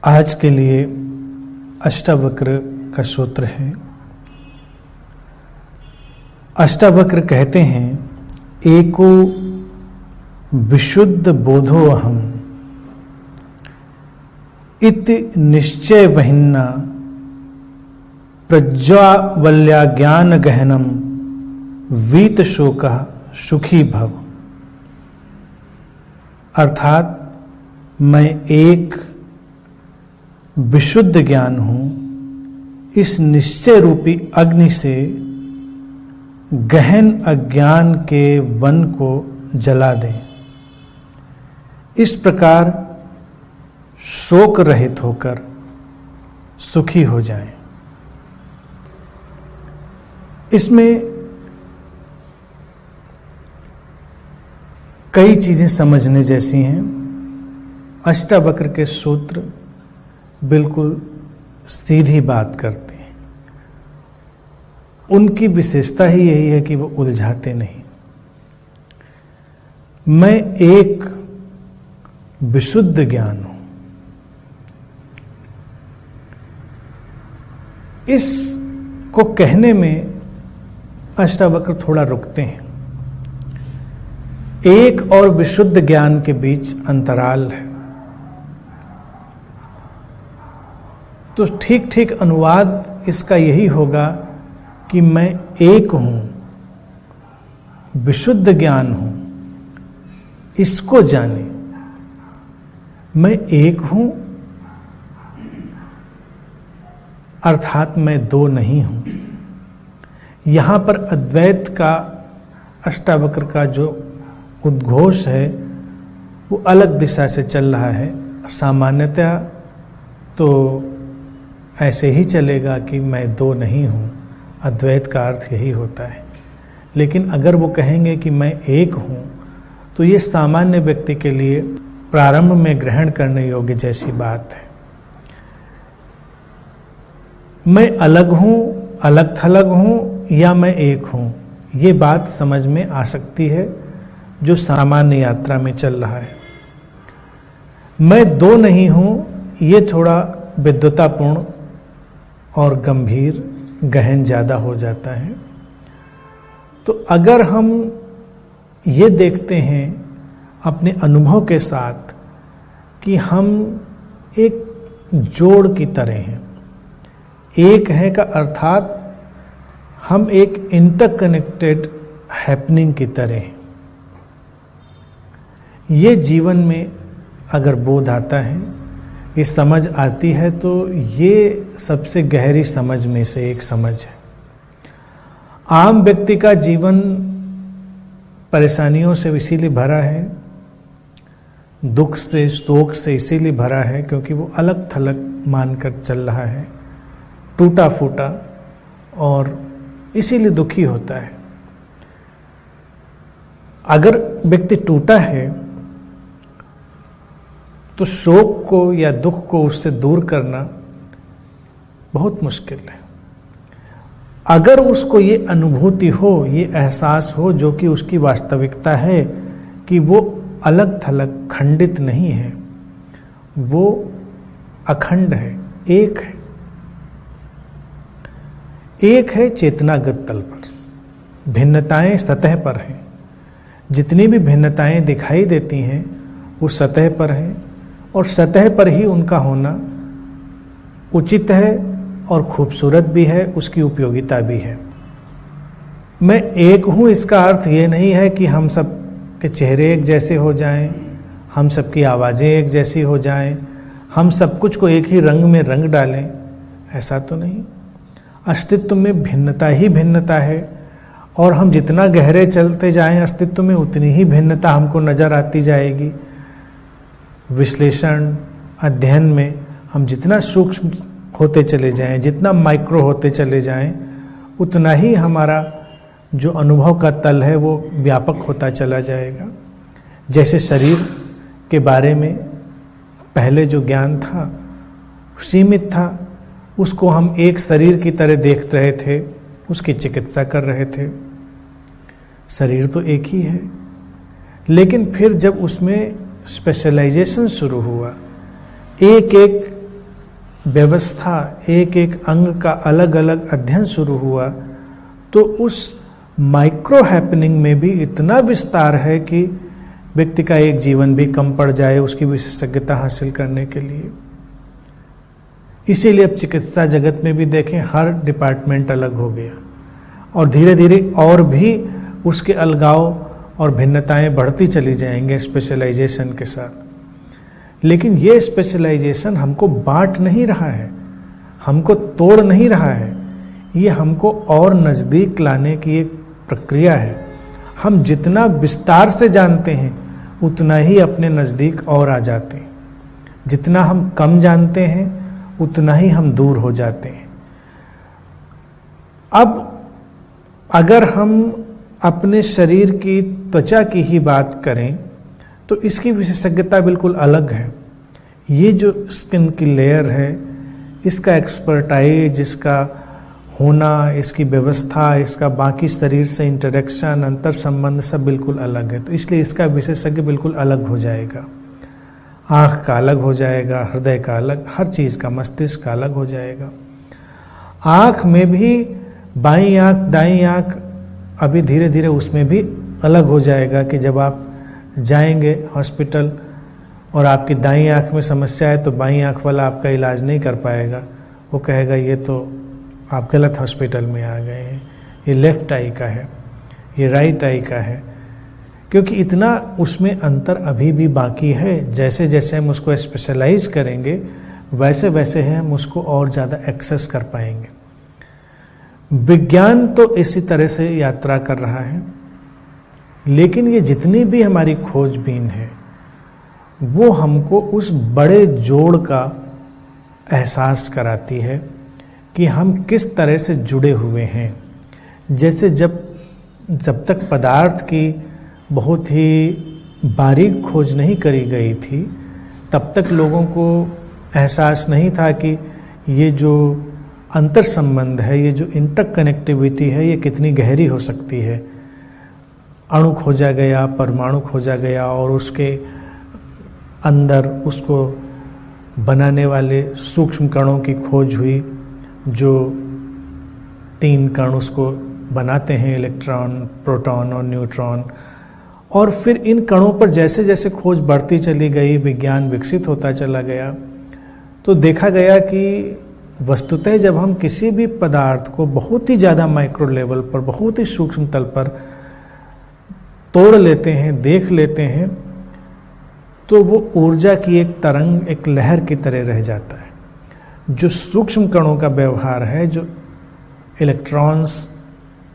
आज के लिए अष्टावक्र का सूत्र है। अष्टावक्र कहते हैं, एको विशुद्ध बोधो अहम इति निश्चय वहिन्ना प्रज्वावल्या ज्ञान गहनम वीत शोकः सुखी भव। अर्थात मैं एक विशुद्ध ज्ञान हूं, इस निश्चय रूपी अग्नि से गहन अज्ञान के वन को जला दें। इस प्रकार शोक रहित होकर सुखी हो जाएं। इसमें कई चीजें समझने जैसी हैं। अष्टावक्र के सूत्र बिल्कुल सीधी बात करते हैं। उनकी विशेषता ही यही है कि वो उलझाते नहीं। मैं एक विशुद्ध ज्ञान हूं। इसको कहने में अष्टावक्र थोड़ा रुकते हैं। एक और विशुद्ध ज्ञान के बीच अंतराल है। तो ठीक ठीक अनुवाद इसका यही होगा कि मैं एक हूं, विशुद्ध ज्ञान हूं, इसको जाने। मैं एक हूं अर्थात मैं दो नहीं हूं। यहां पर अद्वैत का अष्टावक्र का जो उद्घोष है वो अलग दिशा से चल रहा है। सामान्यतः तो ऐसे ही चलेगा कि मैं दो नहीं हूं, अद्वैत का अर्थ यही होता है। लेकिन अगर वो कहेंगे कि मैं एक हूं, तो ये सामान्य व्यक्ति के लिए प्रारंभ में ग्रहण करने योग्य जैसी बात है। मैं अलग हूं, अलग थलग हूं या मैं एक हूं, ये बात समझ में आ सकती है जो सामान्य यात्रा में चल रहा है। मैं दो नहीं हूं, ये थोड़ा विद्वतापूर्ण और गंभीर गहन ज़्यादा हो जाता है। तो अगर हम ये देखते हैं अपने अनुभव के साथ कि हम एक जोड़ की तरह हैं, एक है का अर्थात हम एक इंटरकनेक्टेड हैपनिंग की तरह हैं। ये जीवन में अगर बोध आता है, ये समझ आती है, तो ये सबसे गहरी समझ में से एक समझ है। आम व्यक्ति का जीवन परेशानियों से इसीलिए भरा है, दुख से शोक से इसीलिए भरा है क्योंकि वो अलग थलग मानकर चल रहा है, टूटा फूटा, और इसीलिए दुखी होता है। अगर व्यक्ति टूटा है तो शोक को या दुख को उससे दूर करना बहुत मुश्किल है। अगर उसको ये अनुभूति हो, ये एहसास हो, जो कि उसकी वास्तविकता है कि वो अलग थलग खंडित नहीं है, वो अखंड है, एक है। एक है चेतनागत तल पर, भिन्नताएं सतह पर हैं। जितनी भी भिन्नताएं दिखाई देती हैं वो सतह पर हैं, और सतह पर ही उनका होना उचित है और खूबसूरत भी है, उसकी उपयोगिता भी है। मैं एक हूँ इसका अर्थ ये नहीं है कि हम सब के चेहरे एक जैसे हो जाएं, हम सब की आवाज़ें एक जैसी हो जाएं, हम सब कुछ को एक ही रंग में रंग डालें, ऐसा तो नहीं। अस्तित्व में भिन्नता ही भिन्नता है, और हम जितना गहरे चलते जाएं अस्तित्व में उतनी ही भिन्नता हमको नज़र आती जाएगी। विश्लेषण अध्ययन में हम जितना सूक्ष्म होते चले जाएं, जितना माइक्रो होते चले जाएं, उतना ही हमारा जो अनुभव का तल है वो व्यापक होता चला जाएगा। जैसे शरीर के बारे में पहले जो ज्ञान था सीमित था, उसको हम एक शरीर की तरह देख रहे थे, उसकी चिकित्सा कर रहे थे। शरीर तो एक ही है, लेकिन फिर जब उसमें स्पेशलाइजेशन शुरू हुआ, एक एक व्यवस्था, एक एक अंग का अलग अलग अध्ययन शुरू हुआ, तो उस माइक्रो हैपनिंग में भी इतना विस्तार है कि व्यक्ति का एक जीवन भी कम पड़ जाए उसकी विशेषज्ञता हासिल करने के लिए। इसीलिए अब चिकित्सा जगत में भी देखें, हर डिपार्टमेंट अलग हो गया और धीरे धीरे और भी उसके अलगाव और भिन्नताएं बढ़ती चली जाएंगे स्पेशलाइजेशन के साथ। लेकिन ये स्पेशलाइजेशन हमको बांट नहीं रहा है, हमको तोड़ नहीं रहा है, ये हमको और नज़दीक लाने की एक प्रक्रिया है। हम जितना विस्तार से जानते हैं उतना ही अपने नज़दीक और आ जाते हैं, जितना हम कम जानते हैं उतना ही हम दूर हो जाते हैं। अब अगर हम अपने शरीर की त्वचा की ही बात करें तो इसकी विशेषज्ञता बिल्कुल अलग है। ये जो स्किन की लेयर है, इसका एक्सपर्टाइज, इसका होना, इसकी व्यवस्था, इसका बाकी शरीर से इंटरेक्शन, अंतर संबंध सब बिल्कुल अलग है। तो इसलिए इसका विशेषज्ञ बिल्कुल अलग हो जाएगा। आँख का अलग हो जाएगा, हृदय का अलग, हर चीज़ का, मस्तिष्क का अलग हो जाएगा। आँख में भी बाईं आँख, दाईं आँख, अभी धीरे धीरे उसमें भी अलग हो जाएगा कि जब आप जाएंगे हॉस्पिटल और आपकी दाईं आँख में समस्या है तो बाईं आँख वाला आपका इलाज नहीं कर पाएगा। वो कहेगा ये तो आप गलत हॉस्पिटल में आ गए हैं, ये लेफ्ट आई का है, ये राइट आई का है, क्योंकि इतना उसमें अंतर अभी भी बाकी है। जैसे जैसे हम उसको स्पेशलाइज करेंगे वैसे वैसे हम उसको और ज़्यादा एक्सेस कर पाएंगे। विज्ञान तो इसी तरह से यात्रा कर रहा है, लेकिन ये जितनी भी हमारी खोजबीन है वो हमको उस बड़े जोड़ का एहसास कराती है कि हम किस तरह से जुड़े हुए हैं। जैसे जब तक पदार्थ की बहुत ही बारीक खोज नहीं करी गई थी तब तक लोगों को एहसास नहीं था कि ये जो अंतर संबंध है, ये जो इंटरकनेक्टिविटी है, ये कितनी गहरी हो सकती है। अणु खोजा गया, परमाणु खोजा गया और उसके अंदर उसको बनाने वाले सूक्ष्म कणों की खोज हुई, जो 3 कण उसको बनाते हैं, इलेक्ट्रॉन, प्रोटॉन और न्यूट्रॉन। और फिर इन कणों पर जैसे जैसे खोज बढ़ती चली गई, विज्ञान विकसित होता चला गया, तो देखा गया कि वस्तुतः जब हम किसी भी पदार्थ को बहुत ही ज़्यादा माइक्रो लेवल पर, बहुत ही सूक्ष्म तल पर तोड़ लेते हैं, देख लेते हैं, तो वो ऊर्जा की एक तरंग, एक लहर की तरह रह जाता है। जो सूक्ष्म कणों का व्यवहार है, जो इलेक्ट्रॉन्स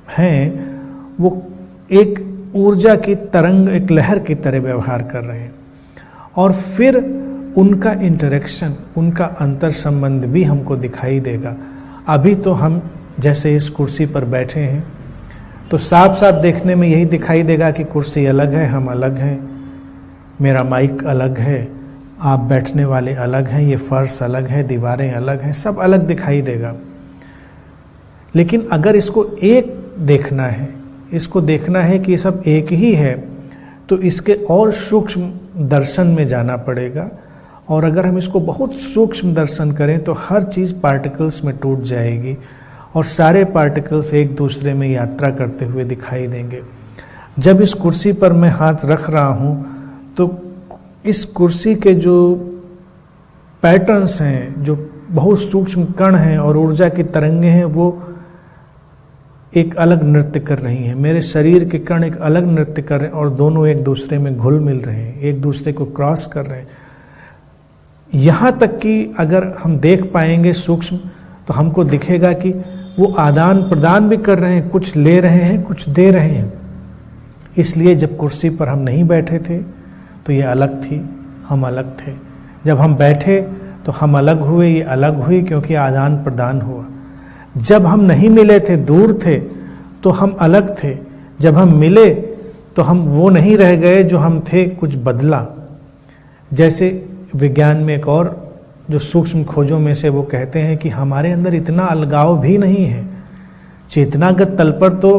हैं, वो एक ऊर्जा की तरंग, एक लहर की तरह व्यवहार कर रहे हैं। और फिर उनका इंटरेक्शन, उनका अंतर संबंध भी हमको दिखाई देगा। अभी तो हम जैसे इस कुर्सी पर बैठे हैं तो साफ साफ देखने में यही दिखाई देगा कि कुर्सी अलग है, हम अलग हैं, मेरा माइक अलग है, आप बैठने वाले अलग हैं, ये फर्श अलग है, दीवारें अलग हैं, सब अलग दिखाई देगा। लेकिन अगर इसको एक देखना है, इसको देखना है कि ये सब एक ही है, तो इसके और सूक्ष्म दर्शन में जाना पड़ेगा। और अगर हम इसको बहुत सूक्ष्म दर्शन करें तो हर चीज़ पार्टिकल्स में टूट जाएगी और सारे पार्टिकल्स एक दूसरे में यात्रा करते हुए दिखाई देंगे। जब इस कुर्सी पर मैं हाथ रख रहा हूँ तो इस कुर्सी के जो पैटर्न्स हैं, जो बहुत सूक्ष्म कण हैं और ऊर्जा की तरंगें हैं, वो एक अलग नृत्य कर रही हैं। मेरे शरीर के कण एक अलग नृत्य कर रहे हैं और दोनों एक दूसरे में घुल मिल रहे हैं, एक दूसरे को क्रॉस कर रहे हैं। यहाँ तक कि अगर हम देख पाएंगे सूक्ष्म, तो हमको दिखेगा कि वो आदान प्रदान भी कर रहे हैं, कुछ ले रहे हैं, कुछ दे रहे हैं। इसलिए जब कुर्सी पर हम नहीं बैठे थे तो ये अलग थी, हम अलग थे। जब हम बैठे तो हम अलग हुए, ये अलग हुई, क्योंकि आदान प्रदान हुआ। जब हम नहीं मिले थे, दूर थे, तो हम अलग थे। जब हम मिले तो हम वो नहीं रह गए जो हम थे, कुछ बदला। जैसे विज्ञान में एक और जो सूक्ष्म खोजों में से वो कहते हैं कि हमारे अंदर इतना अलगाव भी नहीं है। चेतनागत तल पर तो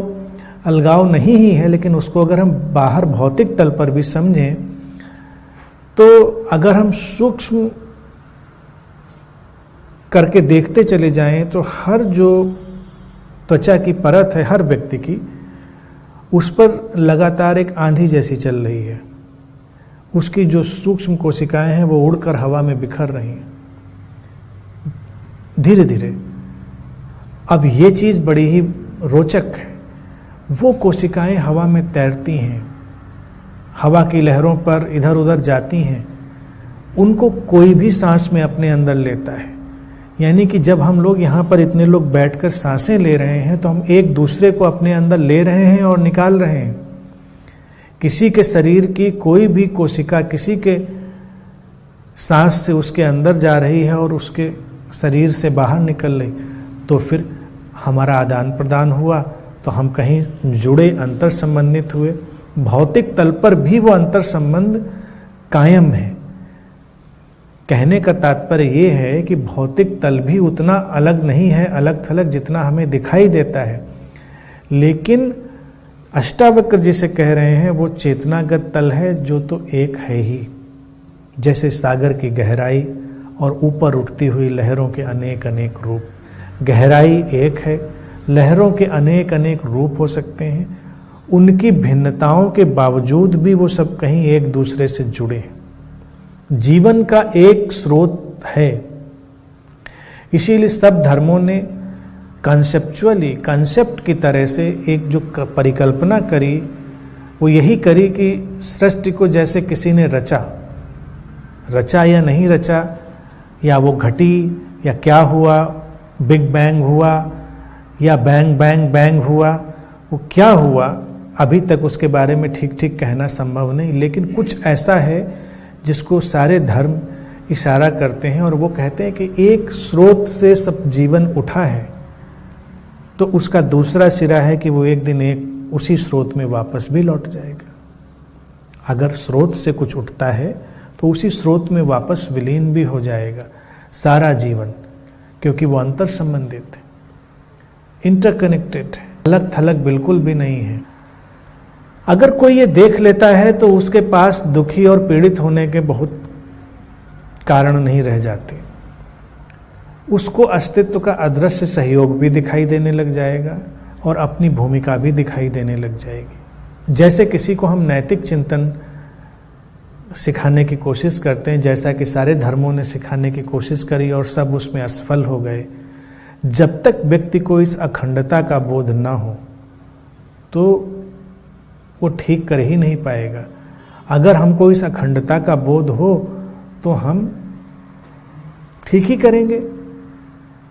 अलगाव नहीं ही है, लेकिन उसको अगर हम बाहर भौतिक तल पर भी समझें तो अगर हम सूक्ष्म करके देखते चले जाएं तो हर जो त्वचा की परत है हर व्यक्ति की, उस पर लगातार एक आंधी जैसी चल रही है। उसकी जो सूक्ष्म कोशिकाएं हैं वो उड़कर हवा में बिखर रही हैं धीरे धीरे। अब ये चीज बड़ी ही रोचक है। वो कोशिकाएं हवा में तैरती हैं, हवा की लहरों पर इधर उधर जाती हैं, उनको कोई भी सांस में अपने अंदर लेता है। यानी कि जब हम लोग यहाँ पर इतने लोग बैठकर सांसें ले रहे हैं तो हम एक दूसरे को अपने अंदर ले रहे हैं और निकाल रहे हैं। किसी के शरीर की कोई भी कोशिका किसी के सांस से उसके अंदर जा रही है और उसके शरीर से बाहर निकल रही, तो फिर हमारा आदान प्रदान हुआ, तो हम कहीं जुड़े, अंतर संबंधित हुए। भौतिक तल पर भी वो अंतर संबंध कायम है। कहने का तात्पर्य ये है कि भौतिक तल भी उतना अलग नहीं है, अलग थलग, जितना हमें दिखाई देता है। लेकिन अष्टावक्र जिसे कह रहे हैं वो चेतनागत तल है, जो तो एक है ही। जैसे सागर की गहराई और ऊपर उठती हुई लहरों के अनेक अनेक रूप। गहराई एक है, लहरों के अनेक अनेक रूप हो सकते हैं। उनकी भिन्नताओं के बावजूद भी वो सब कहीं एक दूसरे से जुड़े हैं। जीवन का एक स्रोत है। इसीलिए सब धर्मों ने कॉन्सेप्चुअली, कॉन्सेप्ट की तरह से एक जो परिकल्पना करी वो यही करी कि सृष्टि को जैसे किसी ने रचा या नहीं रचा, या वो घटी या क्या हुआ, बिग बैंग हुआ या बैंग बैंग बैंग हुआ, वो क्या हुआ अभी तक उसके बारे में ठीक ठीक कहना संभव नहीं। लेकिन कुछ ऐसा है जिसको सारे धर्म इशारा करते हैं और वो कहते हैं कि एक स्रोत से सब जीवन उठा है, तो उसका दूसरा सिरा है कि वो एक दिन एक उसी स्रोत में वापस भी लौट जाएगा। अगर स्रोत से कुछ उठता है तो उसी स्रोत में वापस विलीन भी हो जाएगा सारा जीवन, क्योंकि वो अंतर संबंधित है, इंटरकनेक्टेड है, अलग थलग बिल्कुल भी नहीं है। अगर कोई ये देख लेता है तो उसके पास दुखी और पीड़ित होने के बहुत कारण नहीं रह जाते। उसको अस्तित्व का अदृश्य सहयोग भी दिखाई देने लग जाएगा और अपनी भूमिका भी दिखाई देने लग जाएगी। जैसे किसी को हम नैतिक चिंतन सिखाने की कोशिश करते हैं, जैसा कि सारे धर्मों ने सिखाने की कोशिश करी और सब उसमें असफल हो गए। जब तक व्यक्ति को इस अखंडता का बोध ना हो तो वो ठीक कर ही नहीं पाएगा। अगर हमको इस अखंडता का बोध हो तो हम ठीक ही करेंगे,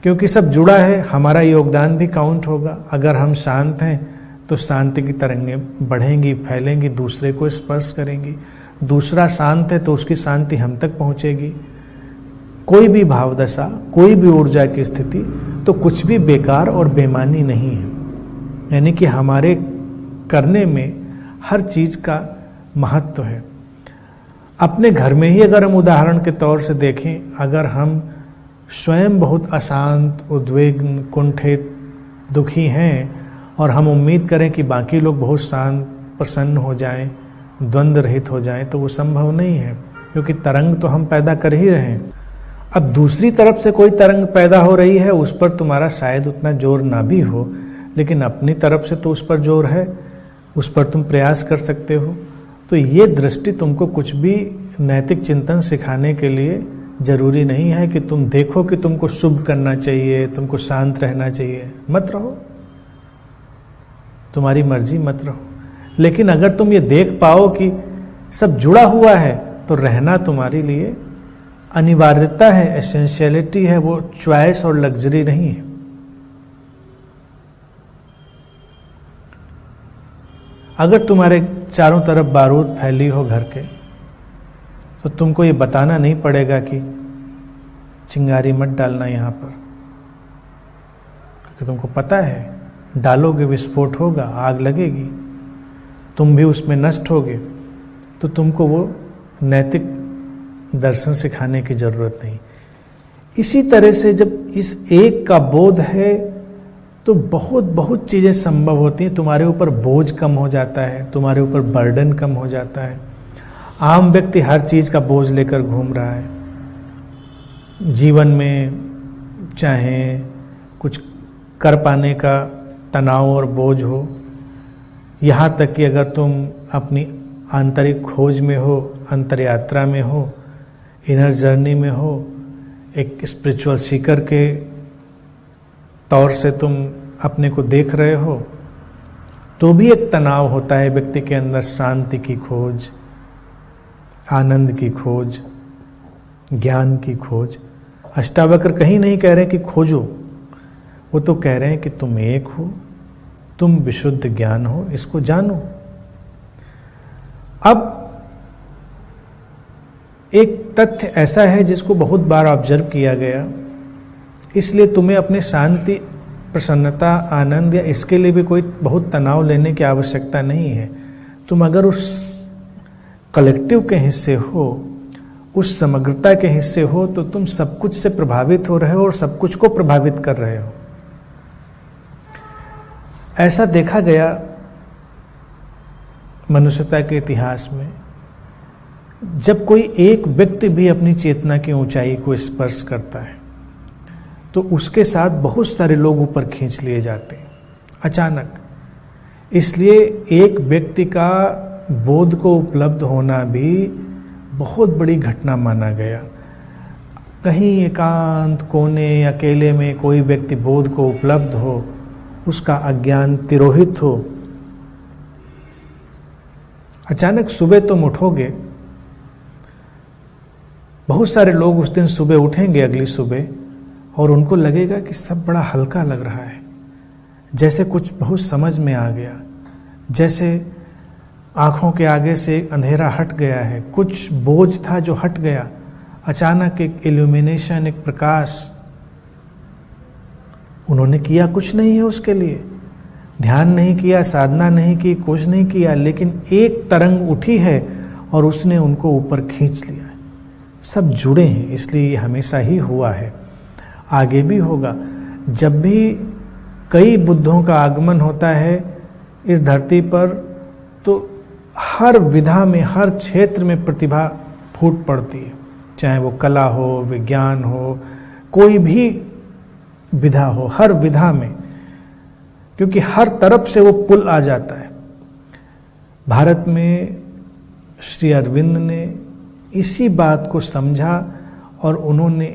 क्योंकि सब जुड़ा है, हमारा योगदान भी काउंट होगा। अगर हम शांत हैं तो शांति की तरंगें बढ़ेंगी, फैलेंगी, दूसरे को स्पर्श करेंगी। दूसरा शांत है तो उसकी शांति हम तक पहुंचेगी। कोई भी भावदशा, कोई भी ऊर्जा की स्थिति तो कुछ भी बेकार और बेमानी नहीं है। यानी कि हमारे करने में हर चीज का महत्व है। अपने घर में ही अगर हम उदाहरण के तौर से देखें, अगर हम स्वयं बहुत अशांत, उद्विग्न, कुंठित, दुखी हैं और हम उम्मीद करें कि बाकी लोग बहुत शांत, प्रसन्न हो जाएं, द्वंद्व रहित हो जाएं, तो वो संभव नहीं है, क्योंकि तरंग तो हम पैदा कर ही रहे हैं। अब दूसरी तरफ से कोई तरंग पैदा हो रही है, उस पर तुम्हारा शायद उतना जोर ना भी हो, लेकिन अपनी तरफ से तो उस पर जोर है, उस पर तुम प्रयास कर सकते हो। तो ये दृष्टि तुमको कुछ भी नैतिक चिंतन सिखाने के लिए जरूरी नहीं है कि तुम देखो कि तुमको शुभ करना चाहिए, तुमको शांत रहना चाहिए। मत रहो, तुम्हारी मर्जी, मत रहो। लेकिन अगर तुम ये देख पाओ कि सब जुड़ा हुआ है तो रहना तुम्हारे लिए अनिवार्यता है, एसेंशियलिटी है, वो चॉइस और लग्जरी नहीं है। अगर तुम्हारे चारों तरफ बारूद फैली हो घर के, तो तुमको ये बताना नहीं पड़ेगा कि चिंगारी मत डालना यहाँ पर, क्योंकि तुमको पता है डालोगे विस्फोट होगा, आग लगेगी, तुम भी उसमें नष्ट होगे। तो तुमको वो नैतिक दर्शन सिखाने की जरूरत नहीं। इसी तरह से जब इस एक का बोध है तो बहुत बहुत चीज़ें संभव होती हैं। तुम्हारे ऊपर बोझ कम हो जाता है, तुम्हारे ऊपर बर्डन कम हो जाता है। आम व्यक्ति हर चीज़ का बोझ लेकर घूम रहा है, जीवन में चाहे कुछ कर पाने का तनाव और बोझ हो, यहाँ तक कि अगर तुम अपनी आंतरिक खोज में हो, अंतर यात्रा में हो, इनर जर्नी में हो, एक स्पिरिचुअल सीकर के तौर से तुम अपने को देख रहे हो, तो भी एक तनाव होता है व्यक्ति के अंदर, शांति की खोज, आनंद की खोज, ज्ञान की खोज। अष्टावक्र कहीं नहीं कह रहे कि खोजो, वो तो कह रहे हैं कि तुम एक हो, तुम विशुद्ध ज्ञान हो, इसको जानो। अब एक तथ्य ऐसा है जिसको बहुत बार ऑब्जर्व किया गया, इसलिए तुम्हें अपने शांति, प्रसन्नता, आनंद या इसके लिए भी कोई बहुत तनाव लेने की आवश्यकता नहीं है। तुम अगर उस कलेक्टिव के हिस्से हो, उस समग्रता के हिस्से हो, तो तुम सब कुछ से प्रभावित हो रहे हो और सब कुछ को प्रभावित कर रहे हो। ऐसा देखा गया मनुष्यता के इतिहास में, जब कोई एक व्यक्ति भी अपनी चेतना की ऊंचाई को स्पर्श करता है तो उसके साथ बहुत सारे लोग ऊपर खींच लिए जाते हैं अचानक। इसलिए एक व्यक्ति का बोध को उपलब्ध होना भी बहुत बड़ी घटना माना गया। कहीं एकांत कोने अकेले में कोई व्यक्ति बोध को उपलब्ध हो, उसका अज्ञान तिरोहित हो, अचानक सुबह तुम उठोगे, बहुत सारे लोग उस दिन सुबह उठेंगे अगली सुबह और उनको लगेगा कि सब बड़ा हल्का लग रहा है, जैसे कुछ बहुत समझ में आ गया, जैसे आंखों के आगे से अंधेरा हट गया है, कुछ बोझ था जो हट गया। अचानक एक इल्यूमिनेशन, एक प्रकाश। उन्होंने किया कुछ नहीं है उसके लिए, ध्यान नहीं किया, साधना नहीं की, कुछ नहीं किया, लेकिन एक तरंग उठी है और उसने उनको ऊपर खींच लिया है। सब जुड़े हैं, इसलिए ये हमेशा ही हुआ है, आगे भी होगा। जब भी कई बुद्धों का आगमन होता है इस धरती पर, तो हर विधा में, हर क्षेत्र में प्रतिभा फूट पड़ती है, चाहे वो कला हो, विज्ञान हो, कोई भी विधा हो, हर विधा में, क्योंकि हर तरफ से वो पुल आ जाता है। भारत में श्री अरविंद ने इसी बात को समझा और उन्होंने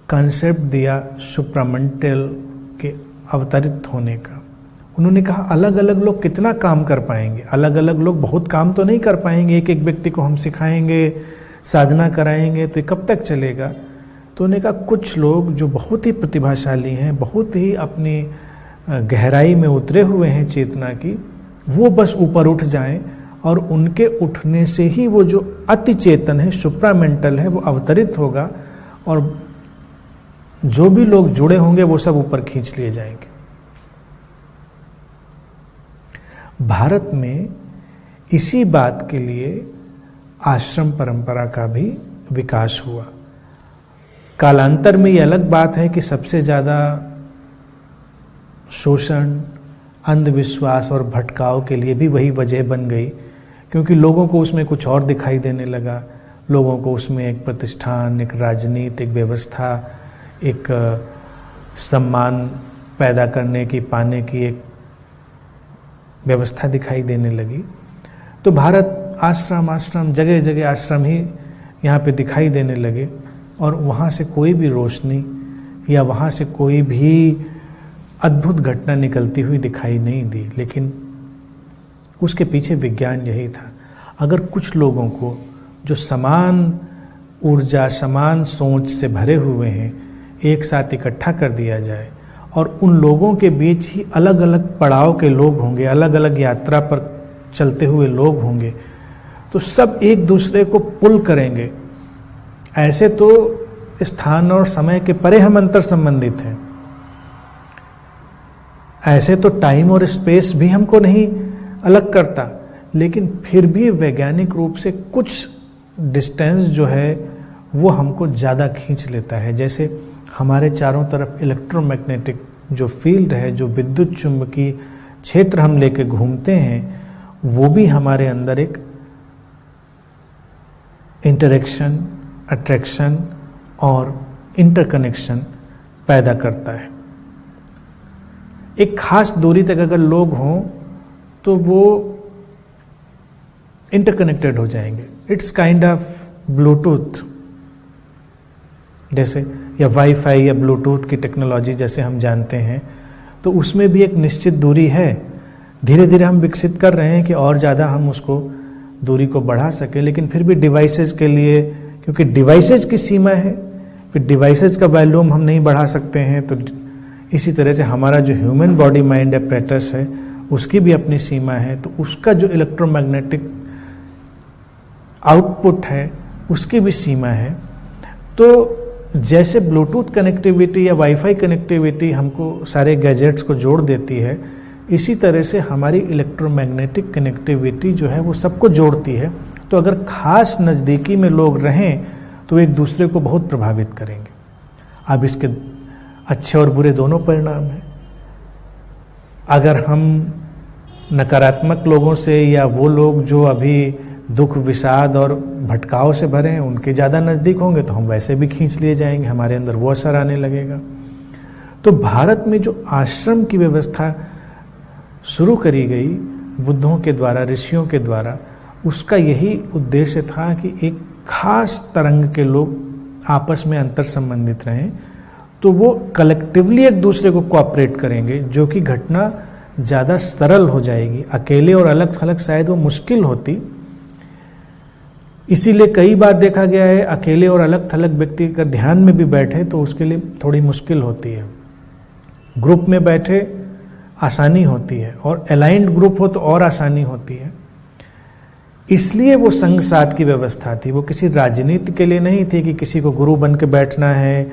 कॉन्सेप्ट दिया सुप्रामेंटल के अवतरित होने का। उन्होंने कहा अलग अलग लोग कितना काम कर पाएंगे, अलग अलग लोग बहुत काम तो नहीं कर पाएंगे, एक एक व्यक्ति को हम सिखाएंगे, साधना कराएंगे तो कब तक चलेगा। तो उन्होंने कहा कुछ लोग जो बहुत ही प्रतिभाशाली हैं, बहुत ही अपनी गहराई में उतरे हुए हैं चेतना की, वो बस ऊपर उठ जाएं और उनके उठने से ही वो जो अति चेतन है, सुप्रामेंटल है, वो अवतरित होगा और जो भी लोग जुड़े होंगे वो सब ऊपर खींच लिए जाएंगे। भारत में इसी बात के लिए आश्रम परंपरा का भी विकास हुआ। कालांतर में ये अलग बात है कि सबसे ज़्यादा शोषण, अंधविश्वास और भटकाव के लिए भी वही वजह बन गई, क्योंकि लोगों को उसमें कुछ और दिखाई देने लगा। लोगों को उसमें एक प्रतिष्ठान, एक राजनीति, एक व्यवस्था, एक सम्मान पैदा करने की, पाने की एक व्यवस्था दिखाई देने लगी। तो भारत आश्रम जगह जगह आश्रम ही यहाँ पे दिखाई देने लगे और वहाँ से कोई भी रोशनी या वहाँ से कोई भी अद्भुत घटना निकलती हुई दिखाई नहीं दी। लेकिन उसके पीछे विज्ञान यही था, अगर कुछ लोगों को जो समान ऊर्जा, समान सोच से भरे हुए हैं, एक साथ इकट्ठा कर दिया जाए और उन लोगों के बीच ही अलग अलग पड़ाव के लोग होंगे, अलग अलग यात्रा पर चलते हुए लोग होंगे, तो सब एक दूसरे को पुल करेंगे। ऐसे तो स्थान और समय के परे हम अंतर संबंधित हैं, ऐसे तो टाइम और स्पेस भी हमको नहीं अलग करता, लेकिन फिर भी वैज्ञानिक रूप से कुछ डिस्टेंस जो है वो हमको ज़्यादा खींच लेता है। जैसे हमारे चारों तरफ इलेक्ट्रोमैग्नेटिक जो फील्ड है, जो विद्युत चुंबकीय क्षेत्र हम लेके घूमते हैं, वो भी हमारे अंदर एक इंटरेक्शन, अट्रैक्शन और इंटरकनेक्शन पैदा करता है। एक खास दूरी तक अगर लोग हों तो वो इंटरकनेक्टेड हो जाएंगे। इट्स काइंड ऑफ ब्लूटूथ जैसे, या वाईफाई या ब्लूटूथ की टेक्नोलॉजी जैसे हम जानते हैं, तो उसमें भी एक निश्चित दूरी है। धीरे धीरे हम विकसित कर रहे हैं कि और ज़्यादा हम उसको दूरी को बढ़ा सकें, लेकिन फिर भी डिवाइसेस के लिए, क्योंकि डिवाइसेस की सीमा है, फिर डिवाइसेस का वॉल्यूम हम नहीं बढ़ा सकते हैं। तो इसी तरह से हमारा जो ह्यूमन बॉडी माइंड एपरेटस है उसकी भी अपनी सीमा है, तो उसका जो इलेक्ट्रोमैग्नेटिक आउटपुट है उसकी भी सीमा है। तो जैसे ब्लूटूथ कनेक्टिविटी या वाईफाई कनेक्टिविटी हमको सारे गैजेट्स को जोड़ देती है, इसी तरह से हमारी इलेक्ट्रोमैग्नेटिक कनेक्टिविटी जो है वो सबको जोड़ती है। तो अगर खास नज़दीकी में लोग रहें तो एक दूसरे को बहुत प्रभावित करेंगे। अब इसके अच्छे और बुरे दोनों परिणाम हैं। अगर हम नकारात्मक लोगों से, या वो लोग जो अभी दुख, विषाद और भटकाव से भरे हैं, उनके ज़्यादा नज़दीक होंगे तो हम वैसे भी खींच लिए जाएंगे, हमारे अंदर वो असर आने लगेगा। तो भारत में जो आश्रम की व्यवस्था शुरू करी गई बुद्धों के द्वारा, ऋषियों के द्वारा, उसका यही उद्देश्य था कि एक खास तरंग के लोग आपस में अंतर संबंधित रहें, तो वो कलेक्टिवली एक दूसरे को कोऑपरेट करेंगे, जो कि घटना ज़्यादा सरल हो जाएगी। अकेले और अलग थलग शायद वो मुश्किल होती। इसीलिए कई बार देखा गया है अकेले और अलग थलग व्यक्ति अगर ध्यान में भी बैठे तो उसके लिए थोड़ी मुश्किल होती है। ग्रुप में बैठे आसानी होती है, और अलाइंड ग्रुप हो तो और आसानी होती है। इसलिए वो संग साथ की व्यवस्था थी। वो किसी राजनीति के लिए नहीं थी कि किसी को गुरु बन के बैठना है,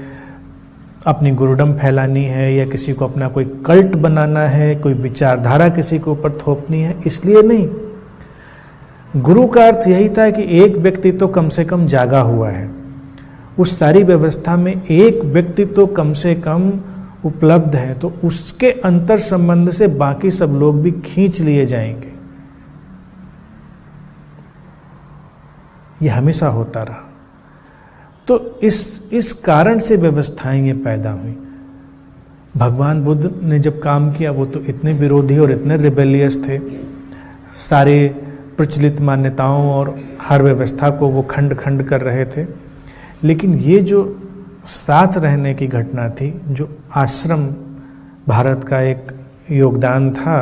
अपनी गुरुडम फैलानी है, या किसी को अपना कोई कल्ट बनाना है, कोई विचारधारा किसी के ऊपर थोपनी है, इसलिए नहीं। गुरु का अर्थ यही था कि एक व्यक्ति तो कम से कम जागा हुआ है, उस सारी व्यवस्था में एक व्यक्ति तो कम से कम उपलब्ध है, तो उसके अंतर संबंध से बाकी सब लोग भी खींच लिए जाएंगे। यह हमेशा होता रहा। तो इस कारण से व्यवस्थाएं ये पैदा हुई। भगवान बुद्ध ने जब काम किया वो तो इतने विरोधी और इतने रिबेलियस थे, सारे प्रचलित मान्यताओं और हर व्यवस्था को वो खंड खंड कर रहे थे। लेकिन ये जो साथ रहने की घटना थी, जो आश्रम भारत का एक योगदान था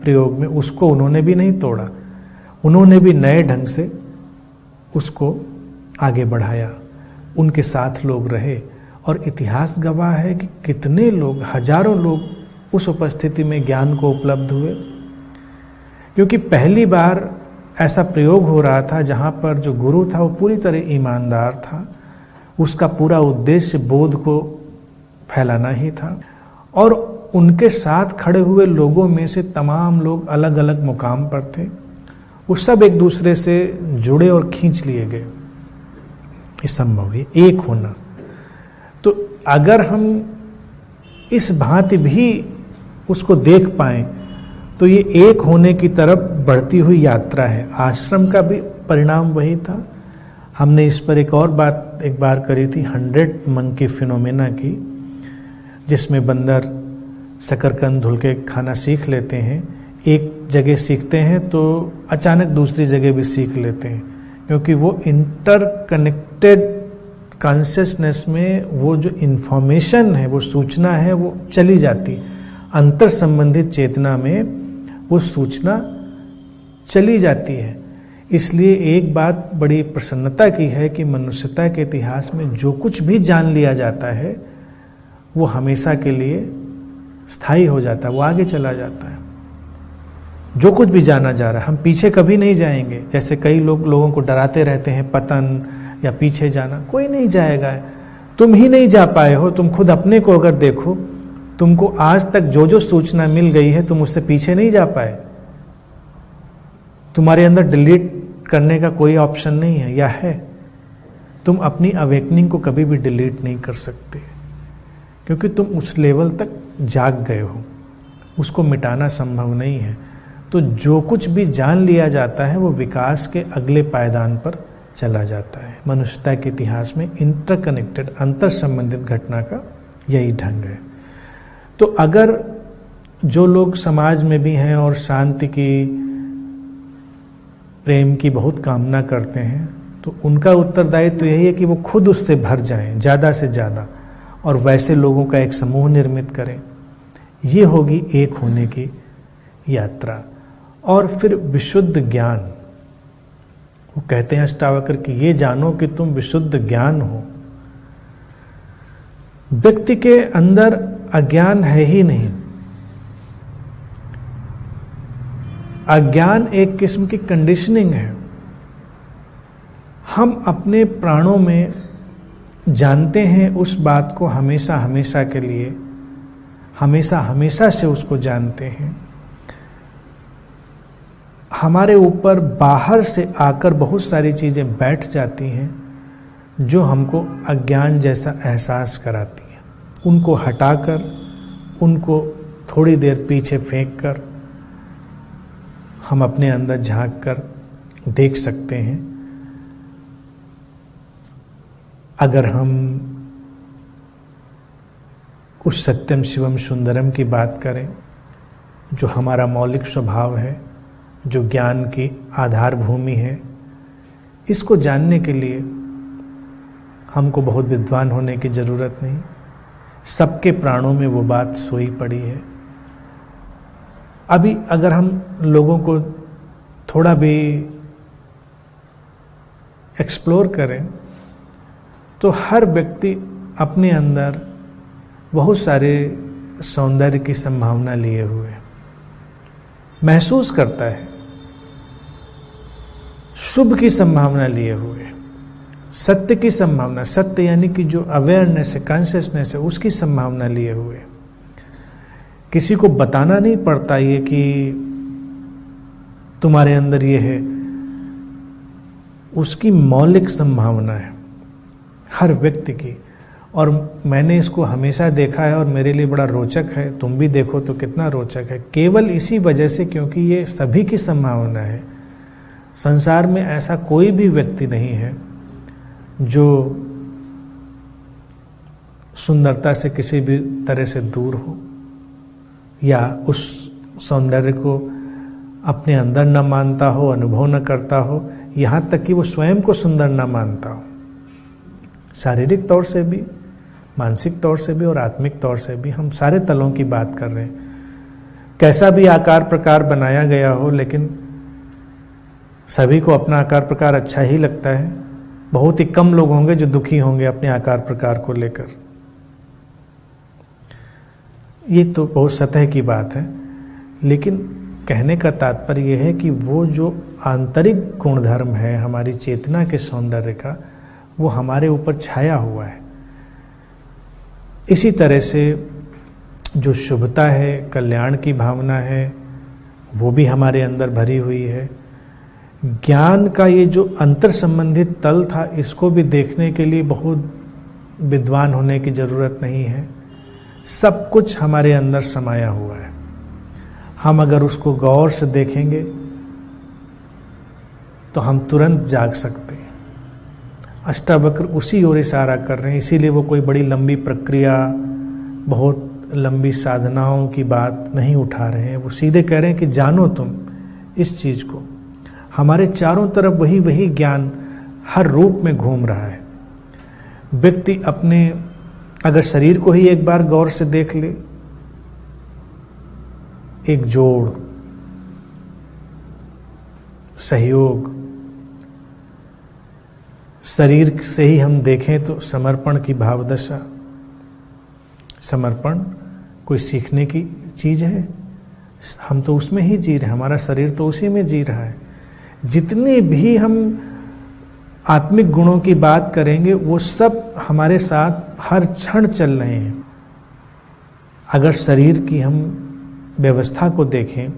प्रयोग में, उसको उन्होंने भी नहीं तोड़ा। उन्होंने भी नए ढंग से उसको आगे बढ़ाया। उनके साथ लोग रहे, और इतिहास गवाह है कि कितने लोग, हजारों लोग उस उपस्थिति में ज्ञान को उपलब्ध हुए। क्योंकि पहली बार ऐसा प्रयोग हो रहा था जहाँ पर जो गुरु था वो पूरी तरह ईमानदार था। उसका पूरा उद्देश्य बोध को फैलाना ही था, और उनके साथ खड़े हुए लोगों में से तमाम लोग अलग अलग मुकाम पर थे। वो सब एक दूसरे से जुड़े और खींच लिए गए। ये संभव है, एक होना। तो अगर हम इस भांति भी उसको देख पाएं तो ये एक होने की तरफ बढ़ती हुई यात्रा है। आश्रम का भी परिणाम वही था। हमने इस पर एक और बात एक बार करी थी, 100 मंकी फिनोमेना की, जिसमें बंदर शकरकंद धुल के खाना सीख लेते हैं। एक जगह सीखते हैं तो अचानक दूसरी जगह भी सीख लेते हैं, क्योंकि वो इंटरकनेक्टेड कॉन्शियसनेस में वो जो इन्फॉर्मेशन है, वो सूचना है, वो चली जाती। अंतर संबंधित चेतना में वो सूचना चली जाती है। इसलिए एक बात बड़ी प्रसन्नता की है कि मनुष्यता के इतिहास में जो कुछ भी जान लिया जाता है वो हमेशा के लिए स्थायी हो जाता है, वो आगे चला जाता है। जो कुछ भी जाना जा रहा है, हम पीछे कभी नहीं जाएंगे। जैसे कई लोगों को डराते रहते हैं पतन या पीछे जाना, कोई नहीं जाएगा। तुम ही नहीं जा पाए हो। तुम खुद अपने को अगर देखो, तुमको आज तक जो जो सूचना मिल गई है तुम उससे पीछे नहीं जा पाए। तुम्हारे अंदर डिलीट करने का कोई ऑप्शन नहीं है, या है? तुम अपनी अवेकनिंग को कभी भी डिलीट नहीं कर सकते, क्योंकि तुम उस लेवल तक जाग गए हो। उसको मिटाना संभव नहीं है। तो जो कुछ भी जान लिया जाता है वो विकास के अगले पायदान पर चला जाता है। मनुष्यता के इतिहास में इंटरकनेक्टेड, अंतर संबंधित घटना का यही ढंग है। तो अगर जो लोग समाज में भी हैं और शांति की, प्रेम की बहुत कामना करते हैं, तो उनका उत्तरदायित्व यही है कि वो खुद उससे भर जाएं ज़्यादा से ज़्यादा, और वैसे लोगों का एक समूह निर्मित करें। ये होगी एक होने की यात्रा। और फिर विशुद्ध ज्ञान, वो कहते हैं अष्टावक्र कि ये जानो कि तुम विशुद्ध ज्ञान हो। व्यक्ति के अंदर अज्ञान है ही नहीं। अज्ञान एक किस्म की कंडीशनिंग है। हम अपने प्राणों में जानते हैं उस बात को हमेशा हमेशा के लिए, हमेशा हमेशा से उसको जानते हैं। हमारे ऊपर बाहर से आकर बहुत सारी चीज़ें बैठ जाती हैं जो हमको अज्ञान जैसा एहसास कराती हैं। उनको हटाकर, उनको थोड़ी देर पीछे फेंक कर हम अपने अंदर झांक कर देख सकते हैं। अगर हम उस सत्यम शिवम सुंदरम की बात करें, जो हमारा मौलिक स्वभाव है, जो ज्ञान की आधार भूमि है, इसको जानने के लिए हमको बहुत विद्वान होने की ज़रूरत नहीं। सबके प्राणों में वो बात सोई पड़ी है। अभी अगर हम लोगों को थोड़ा भी एक्सप्लोर करें तो हर व्यक्ति अपने अंदर बहुत सारे सौंदर्य की संभावना लिए हुए महसूस करता है, शुभ की संभावना लिए हुए, सत्य की संभावना, सत्य यानी कि जो अवेयरनेस है, कॉन्शियसनेस है, उसकी संभावना लिए हुए। किसी को बताना नहीं पड़ता ये कि तुम्हारे अंदर ये है, उसकी मौलिक संभावना है हर व्यक्ति की। और मैंने इसको हमेशा देखा है और मेरे लिए बड़ा रोचक है। तुम भी देखो तो कितना रोचक है, केवल इसी वजह से क्योंकि ये सभी की संभावना है। संसार में ऐसा कोई भी व्यक्ति नहीं है जो सुंदरता से किसी भी तरह से दूर हो या उस सौंदर्य को अपने अंदर न मानता हो, अनुभव न करता हो, यहाँ तक कि वो स्वयं को सुंदर न मानता हो। शारीरिक तौर से भी, मानसिक तौर से भी और आत्मिक तौर से भी, हम सारे तलों की बात कर रहे हैं। कैसा भी आकार प्रकार बनाया गया हो, लेकिन सभी को अपना आकार प्रकार अच्छा ही लगता है। बहुत ही कम लोग होंगे जो दुखी होंगे अपने आकार प्रकार को लेकर। ये तो बहुत सतह की बात है, लेकिन कहने का तात्पर्य यह है कि वो जो आंतरिक गुणधर्म है हमारी चेतना के सौंदर्य का, वो हमारे ऊपर छाया हुआ है। इसी तरह से जो शुभता है, कल्याण की भावना है, वो भी हमारे अंदर भरी हुई है। ज्ञान का ये जो अंतर संबंधित तल था, इसको भी देखने के लिए बहुत विद्वान होने की ज़रूरत नहीं है। सब कुछ हमारे अंदर समाया हुआ है। हम अगर उसको गौर से देखेंगे तो हम तुरंत जाग सकते हैं। अष्टावक्र उसी ओर इशारा कर रहे हैं, इसीलिए वो कोई बड़ी लंबी प्रक्रिया, बहुत लंबी साधनाओं की बात नहीं उठा रहे हैं। वो सीधे कह रहे हैं कि जानो तुम इस चीज़ को। हमारे चारों तरफ वही वही ज्ञान हर रूप में घूम रहा है। व्यक्ति अपने अगर शरीर को ही एक बार गौर से देख ले, एक जोड़, सहयोग, शरीर से ही हम देखें तो समर्पण की भावदशा। समर्पण कोई सीखने की चीज है, हम तो उसमें ही जी रहे हैं, हमारा शरीर तो उसी में जी रहा है। जितने भी हम आत्मिक गुणों की बात करेंगे वो सब हमारे साथ हर क्षण चल रहे हैं। अगर शरीर की हम व्यवस्था को देखें,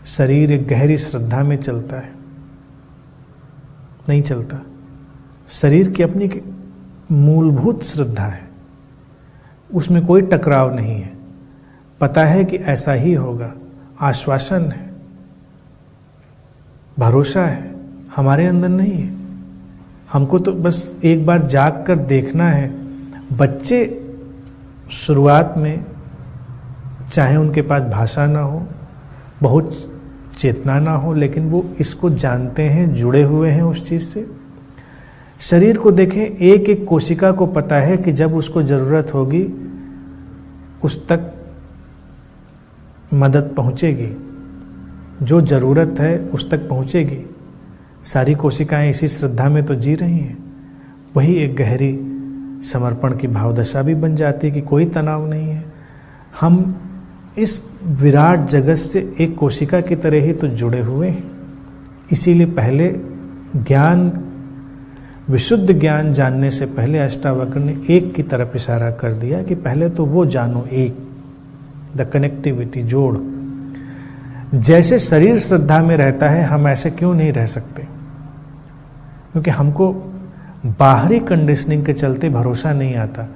शरीर एक गहरी श्रद्धा में चलता है, नहीं चलता। शरीर की अपनी मूलभूत श्रद्धा है, उसमें कोई टकराव नहीं है। पता है कि ऐसा ही होगा, आश्वासन है, भरोसा है, हमारे अंदर नहीं है। हमको तो बस एक बार जाग कर देखना है। बच्चे शुरुआत में चाहे उनके पास भाषा ना हो, बहुत चेतना ना हो, लेकिन वो इसको जानते हैं, जुड़े हुए हैं उस चीज़ से। शरीर को देखें, एक एक कोशिका को पता है कि जब उसको ज़रूरत होगी उस तक मदद पहुंचेगी, जो ज़रूरत है उस तक पहुंचेगी। सारी कोशिकाएं इसी श्रद्धा में तो जी रही हैं। वही एक गहरी समर्पण की भावदशा भी बन जाती है कि कोई तनाव नहीं है। हम इस विराट जगत से एक कोशिका की तरह ही तो जुड़े हुए हैं। इसीलिए पहले ज्ञान, विशुद्ध ज्ञान जानने से पहले अष्टावक्र ने एक की तरफ इशारा कर दिया कि पहले तो वो जानो, एक, द कनेक्टिविटी, जोड़। जैसे शरीर श्रद्धा में रहता है, हम ऐसे क्यों नहीं रह सकते? क्योंकि हमको बाहरी कंडीशनिंग के चलते भरोसा नहीं आता।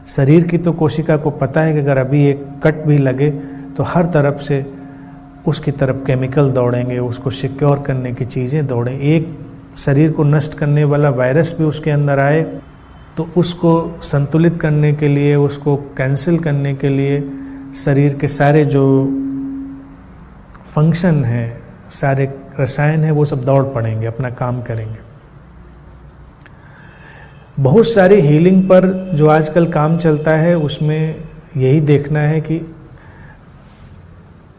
शरीर की तो कोशिका को पता है कि अगर अभी एक कट भी लगे तो हर तरफ से उसकी तरफ केमिकल दौड़ेंगे, उसको सिक्योर करने की चीज़ें दौड़ें। एक शरीर को नष्ट करने वाला वायरस भी उसके अंदर आए तो उसको संतुलित करने के लिए, उसको कैंसिल करने के लिए शरीर के सारे जो फंक्शन हैं, सारे रसायन हैं, वो सब दौड़ पड़ेंगे, अपना काम करेंगे। बहुत सारी हीलिंग पर जो आजकल काम चलता है उसमें यही देखना है कि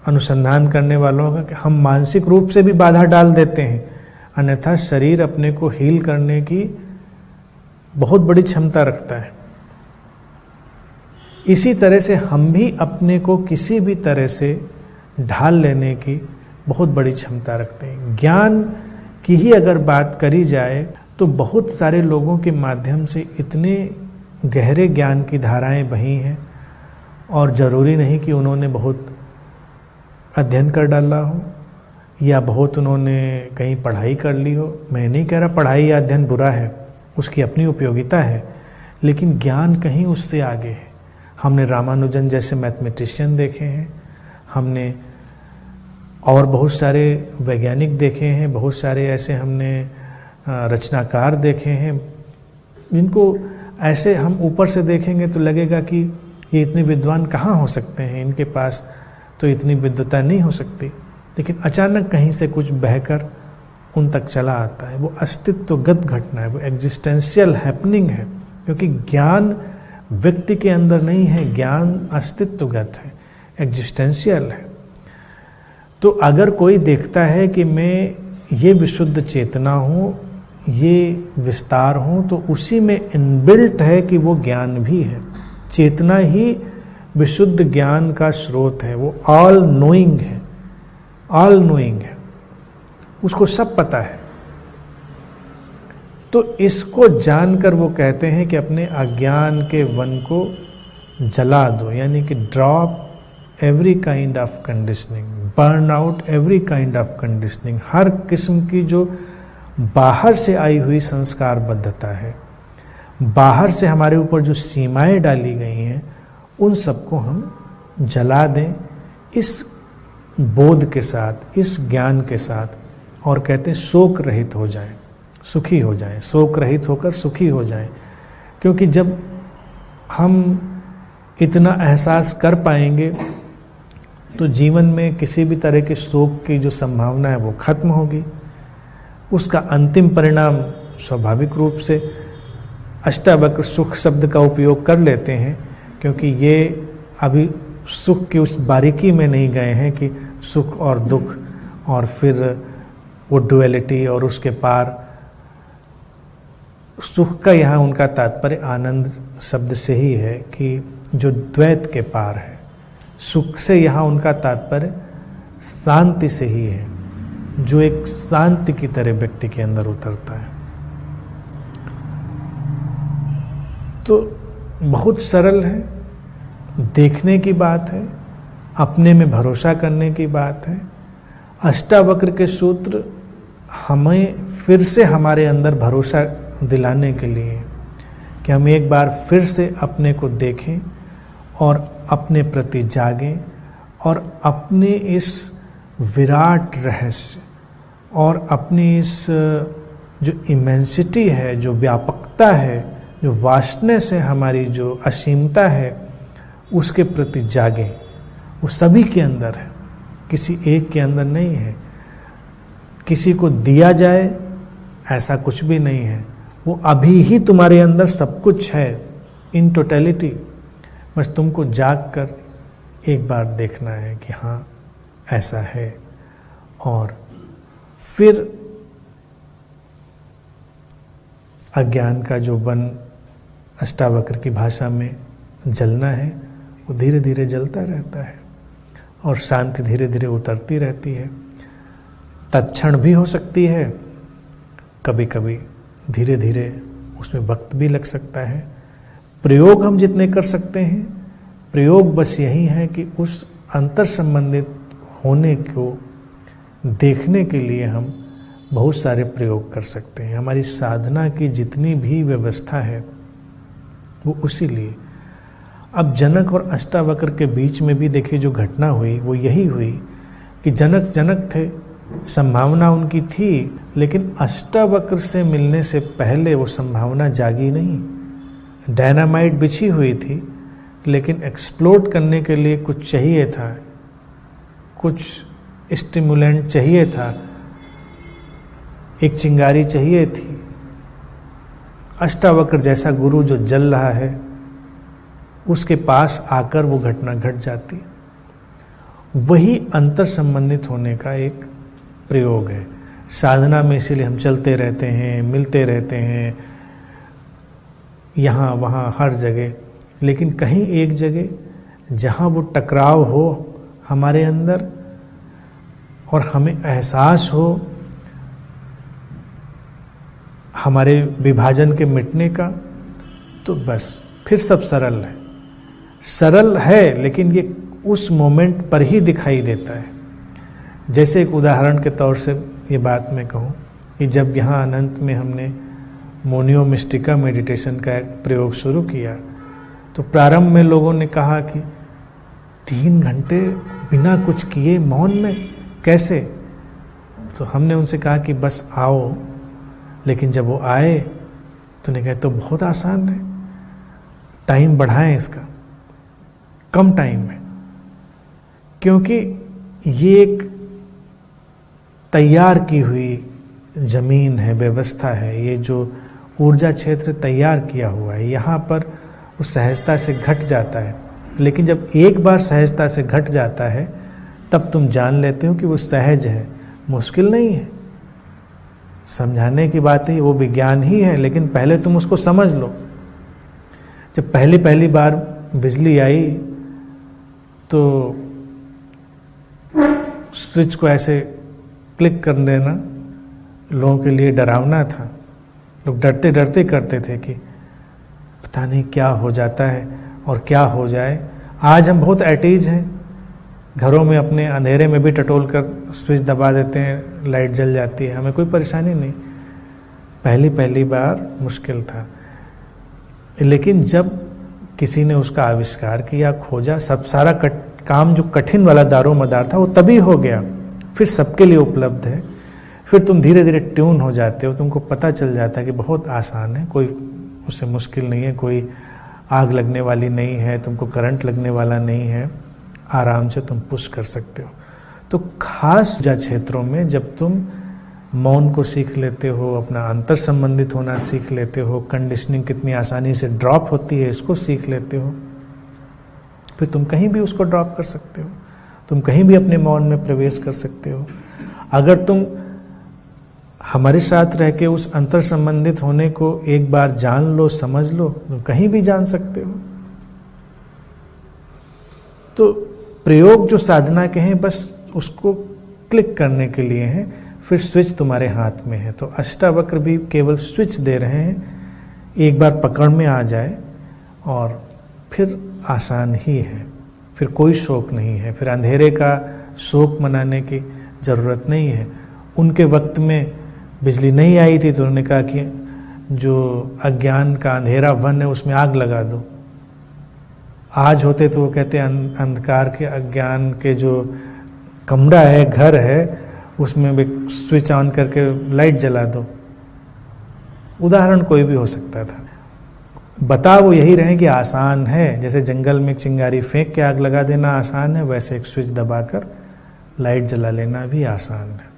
अनुसंधान करने वालों का कि हम मानसिक रूप से भी बाधा डाल देते हैं, अन्यथा शरीर अपने को हील करने की बहुत बड़ी क्षमता रखता है। इसी तरह से हम भी अपने को किसी भी तरह से ढाल लेने की बहुत बड़ी क्षमता रखते हैं। ज्ञान की ही अगर बात करी जाए तो बहुत सारे लोगों के माध्यम से इतने गहरे ज्ञान की धाराएं बही हैं, और ज़रूरी नहीं कि उन्होंने बहुत अध्ययन कर डाला हो या बहुत उन्होंने कहीं पढ़ाई कर ली हो। मैं नहीं कह रहा पढ़ाई या अध्ययन बुरा है, उसकी अपनी उपयोगिता है, लेकिन ज्ञान कहीं उससे आगे है। हमने रामानुजन जैसे मैथमेटिशियन देखे हैं, हमने और बहुत सारे वैज्ञानिक देखे हैं, बहुत सारे ऐसे हमने रचनाकार देखे हैं, जिनको ऐसे हम ऊपर से देखेंगे तो लगेगा कि ये इतने विद्वान कहाँ हो सकते हैं, इनके पास तो इतनी विद्वता नहीं हो सकती। लेकिन अचानक कहीं से कुछ बहकर उन तक चला आता है। वो अस्तित्वगत घटना है, वो एग्जिस्टेंशियल हैपनिंग है, क्योंकि ज्ञान व्यक्ति के अंदर नहीं है, ज्ञान अस्तित्वगत है, एग्जिस्टेंशियल है। तो अगर कोई देखता है कि मैं ये विशुद्ध चेतना हूँ, ये विस्तार हूँ, तो उसी में इनबिल्ट है कि वो ज्ञान भी है। चेतना ही विशुद्ध ज्ञान का स्रोत है, वो ऑल नोइंग है, ऑल नोइंग है, उसको सब पता है। तो इसको जानकर वो कहते हैं कि अपने अज्ञान के वन को जला दो, यानी कि drop every kind of conditioning, burn out every kind of conditioning. हर किस्म की जो बाहर से आई हुई संस्कारबद्धता है, बाहर से हमारे ऊपर जो सीमाएं डाली गई हैं, उन सबको हम जला दें इस बोध के साथ, इस ज्ञान के साथ, और कहते हैं शोक रहित हो जाएं, सुखी हो जाएं, शोक रहित होकर सुखी हो जाएं। क्योंकि जब हम इतना एहसास कर पाएंगे तो जीवन में किसी भी तरह के शोक की जो संभावना है वो खत्म होगी। उसका अंतिम परिणाम स्वाभाविक रूप से अष्टावक्र सुख शब्द का उपयोग कर लेते हैं, क्योंकि ये अभी सुख की उस बारीकी में नहीं गए हैं कि सुख और दुख और फिर वो डुअलिटी और उसके पार। सुख का यहाँ उनका तात्पर्य आनंद शब्द से ही है कि जो द्वैत के पार है। सुख से यहाँ उनका तात्पर्य शांति से ही है, जो एक शांति की तरह व्यक्ति के अंदर उतरता है। तो बहुत सरल है, देखने की बात है, अपने में भरोसा करने की बात है। अष्टावक्र के सूत्र हमें फिर से हमारे अंदर भरोसा दिलाने के लिए कि हम एक बार फिर से अपने को देखें और अपने प्रति जागें और अपने इस विराट रहस्य और अपनी इस जो इमेंसिटी है, जो व्यापकता है, जो वास्टनेस है, हमारी जो असीमता है, उसके प्रति जागें। वो सभी के अंदर है, किसी एक के अंदर नहीं है। किसी को दिया जाए ऐसा कुछ भी नहीं है, वो अभी ही तुम्हारे अंदर सब कुछ है इन टोटलिटी। बस तुमको जाग कर एक बार देखना है कि हाँ ऐसा है, और फिर अज्ञान का जो वन अष्टावक्र की भाषा में जलना है वो धीरे धीरे जलता रहता है और शांति धीरे धीरे उतरती रहती है। तत्क्षण भी हो सकती है, कभी कभी धीरे धीरे उसमें वक्त भी लग सकता है। प्रयोग हम जितने कर सकते हैं, प्रयोग बस यही है कि उस अंतर संबंधित होने को देखने के लिए हम बहुत सारे प्रयोग कर सकते हैं। हमारी साधना की जितनी भी व्यवस्था है वो उसी लिए। अब जनक और अष्टावक्र के बीच में भी देखिए जो घटना हुई वो यही हुई कि जनक थे, संभावना उनकी थी, लेकिन अष्टावक्र से मिलने से पहले वो संभावना जागी नहीं। डायनामाइट बिछी हुई थी, लेकिन एक्सप्लोड करने के लिए कुछ चाहिए था, कुछ स्टिमुलेंट चाहिए था, एक चिंगारी चाहिए थी। अष्टावक्र जैसा गुरु जो जल रहा है उसके पास आकर वो घटना घट जाती। वही अंतर संबंधित होने का एक प्रयोग है साधना में। इसीलिए हम चलते रहते हैं, मिलते रहते हैं, यहाँ वहाँ हर जगह, लेकिन कहीं एक जगह जहाँ वो टकराव हो हमारे अंदर और हमें एहसास हो हमारे विभाजन के मिटने का, तो बस फिर सब सरल है। सरल है, लेकिन ये उस मोमेंट पर ही दिखाई देता है। जैसे एक उदाहरण के तौर से ये बात मैं कहूँ कि जब यहाँ अनंत में हमने मोनियो मिस्टिका मेडिटेशन का एक प्रयोग शुरू किया, तो प्रारंभ में लोगों ने कहा कि 3 घंटे बिना कुछ किए मौन में कैसे? तो हमने उनसे कहा कि बस आओ। लेकिन जब वो आए तो उन्हें कहा तो बहुत आसान है, टाइम बढ़ाएं इसका, कम टाइम में, क्योंकि ये एक तैयार की हुई जमीन है, व्यवस्था है। ये जो ऊर्जा क्षेत्र तैयार किया हुआ है, यहाँ पर वो सहजता से घट जाता है। लेकिन जब एक बार सहजता से घट जाता है तब तुम जान लेते हो कि वो सहज है, मुश्किल नहीं है। समझाने की बात है, वो विज्ञान ही है, लेकिन पहले तुम उसको समझ लो। जब पहली बार बिजली आई तो स्विच को ऐसे क्लिक कर देना लोगों के लिए डरावना था। लोग डरते डरते करते थे कि पता नहीं क्या हो जाता है और क्या हो जाए। आज हम बहुत एटीज हैं, घरों में अपने अंधेरे में भी टटोल कर स्विच दबा देते हैं, लाइट जल जाती है, हमें कोई परेशानी नहीं। पहली बार मुश्किल था, लेकिन जब किसी ने उसका आविष्कार किया, खोजा, सब सारा काम जो कठिन वाला दारोमदार था वो तभी हो गया। फिर सबके लिए उपलब्ध है। फिर तुम धीरे धीरे ट्यून हो जाते हो, तुमको पता चल जाता है कि बहुत आसान है, कोई उससे मुश्किल नहीं है, कोई आग लगने वाली नहीं है, तुमको करंट लगने वाला नहीं है, आराम से तुम पुश कर सकते हो। तो खास क्षेत्रों में जब तुम मौन को सीख लेते हो, अपना अंतर संबंधित होना सीख लेते हो, कंडीशनिंग कितनी आसानी से ड्रॉप होती है इसको सीख लेते हो, फिर तुम कहीं भी उसको ड्रॉप कर सकते हो, तुम कहीं भी अपने मौन में प्रवेश कर सकते हो। अगर तुम हमारे साथ रह के उस अंतर संबंधित होने को एक बार जान लो, समझ लो, तुम कहीं भी जान सकते हो। तो प्रयोग जो साधना के हैं बस उसको क्लिक करने के लिए हैं, फिर स्विच तुम्हारे हाथ में है। तो अष्टावक्र भी केवल स्विच दे रहे हैं, एक बार पकड़ में आ जाए और फिर आसान ही है, फिर कोई शोक नहीं है, फिर अंधेरे का शोक मनाने की ज़रूरत नहीं है। उनके वक्त में बिजली नहीं आई थी तो उन्होंने कहा कि जो अज्ञान का अंधेरा वन है उसमें आग लगा दो। आज होते तो वो कहते अंधकार के अज्ञान के जो कमरा है, घर है, उसमें भी स्विच ऑन करके लाइट जला दो। उदाहरण कोई भी हो सकता था। बता वो यही रहे कि आसान है। जैसे जंगल में एक चिंगारी फेंक के आग लगा देना आसान है, वैसे एक स्विच दबाकर लाइट जला लेना भी आसान है।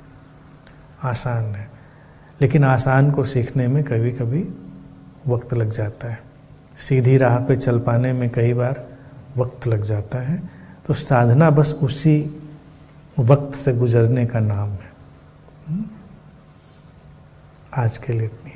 आसान है, लेकिन आसान को सीखने में कभी कभी वक्त लग जाता है। सीधी राह पे चल पाने में कई बार वक्त लग जाता है। तो साधना बस उसी वक्त से गुजरने का नाम है। आज के लिए इतनी